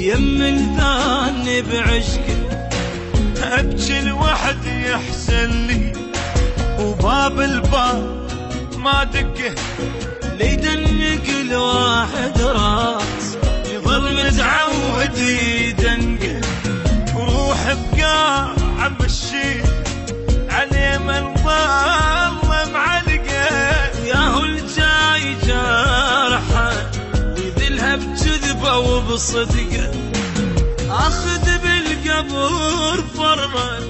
يم الثاني بعشقه، ابكي لوحدي يحسن لي وباب الباب ما دقه، ليدنق الواحد راس يظل متعود يدنقه، وروح بقاع مشي عليه من ظل معلقه، ياهو الجاي جارحه ويذلها بكذبه وبصدقه، اخذ بالقبر فرمه